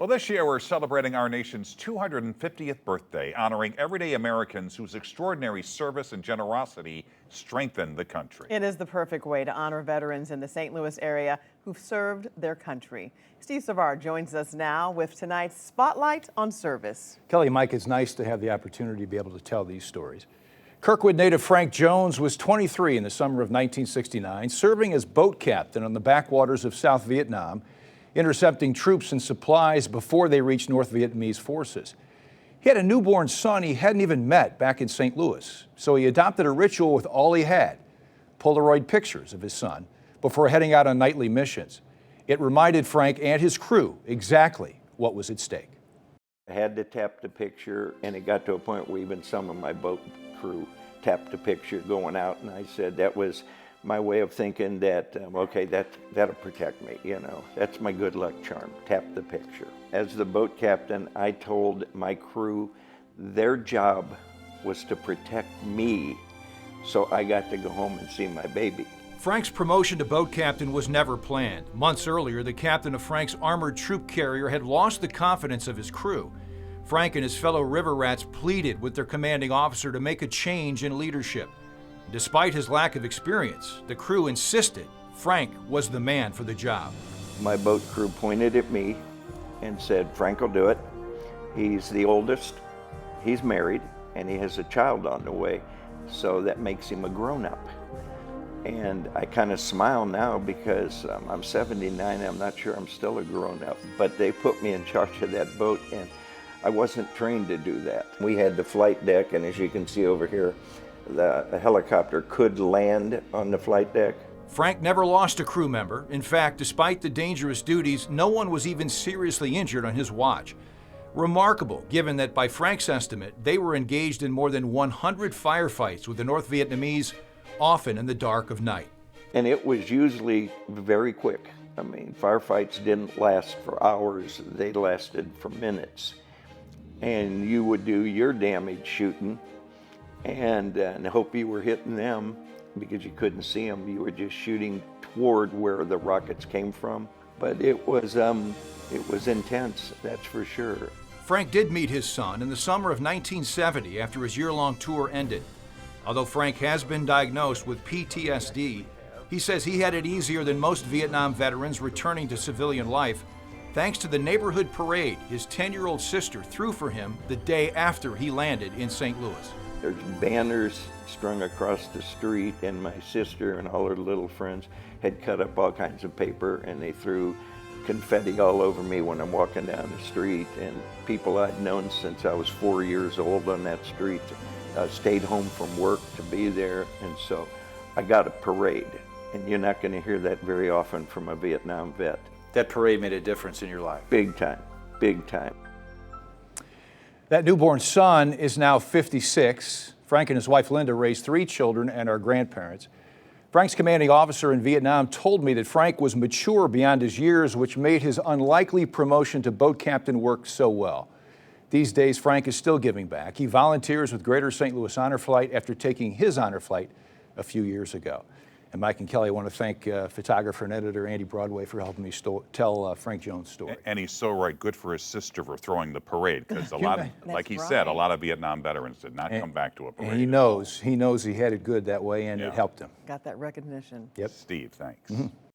Well, this year we're celebrating our nation's 250th birthday, honoring everyday Americans whose extraordinary service and generosity strengthen the country. It is the perfect way to honor veterans in the St. Louis area who've served their country. Steve Savard joins us now with tonight's Spotlight on Service. Kelly, Mike, it's nice to have the opportunity to be able to tell these stories. Kirkwood native Frank Jones was 23 in the summer of 1969, serving as boat captain on the backwaters of South Vietnam, intercepting troops and supplies before they reached North Vietnamese forces. He had a newborn son he hadn't even met back in St. Louis, so he adopted a ritual with all he had, Polaroid pictures of his son, before heading out on nightly missions. It reminded Frank and his crew exactly what was at stake. I had to tap the picture, and it got to a point where even some of my boat crew tapped the picture going out, and I said that was my way of thinking that, okay, that'll protect me, you know. That's my good luck charm, tap the picture. As the boat captain, I told my crew their job was to protect me, so I got to go home and see my baby. Frank's promotion to boat captain was never planned. Months earlier, the captain of Frank's armored troop carrier had lost the confidence of his crew. Frank and his fellow river rats pleaded with their commanding officer to make a change in leadership. Despite his lack of experience, the crew insisted Frank was the man for the job. My boat crew pointed at me and said, Frank will do it. He's the oldest, he's married, and he has a child on the way, so that makes him a grown-up. And I kind of smile now because I'm 79, I'm not sure I'm still a grown-up, but they put me in charge of that boat, and I wasn't trained to do that. We had the flight deck, and as you can see over here, the helicopter could land on the flight deck. Frank never lost a crew member. In fact, despite the dangerous duties, no one was even seriously injured on his watch. Remarkable, given that by Frank's estimate, they were engaged in more than 100 firefights with the North Vietnamese, often in the dark of night. And it was usually very quick. I mean, firefights didn't last for hours, they lasted for minutes. And you would do your damage shooting and hope you were hitting them because you couldn't see them. You were just shooting toward where the rockets came from. But it was intense, that's for sure. Frank did meet his son in the summer of 1970 after his year-long tour ended. Although Frank has been diagnosed with PTSD, he says he had it easier than most Vietnam veterans returning to civilian life, thanks to the neighborhood parade his 10-year-old sister threw for him the day after he landed in St. Louis. There's banners strung across the street, and my sister and all her little friends had cut up all kinds of paper, and they threw confetti all over me when I'm walking down the street. And people I'd known since I was 4 years old on that street stayed home from work to be there, and so I got a parade. And you're not going to hear that very often from a Vietnam vet. That parade made a difference in your life. Big time, big time. That newborn son is now 56. Frank and his wife Linda raised 3 children and are grandparents. Frank's commanding officer in Vietnam told me that Frank was mature beyond his years, which made his unlikely promotion to boat captain work so well. These days, Frank is still giving back. He volunteers with Greater St. Louis Honor Flight after taking his honor flight a few years ago. And Mike and Kelly, I want to thank photographer and editor Andy Broadway for helping me tell Frank Jones' story. And he's so right. Good for his sister for throwing the parade, because a lot, like he said, a lot of Vietnam veterans did not come back to a parade. And he knows he had it good that way, and it helped him. Got that recognition. Yep. Steve, thanks.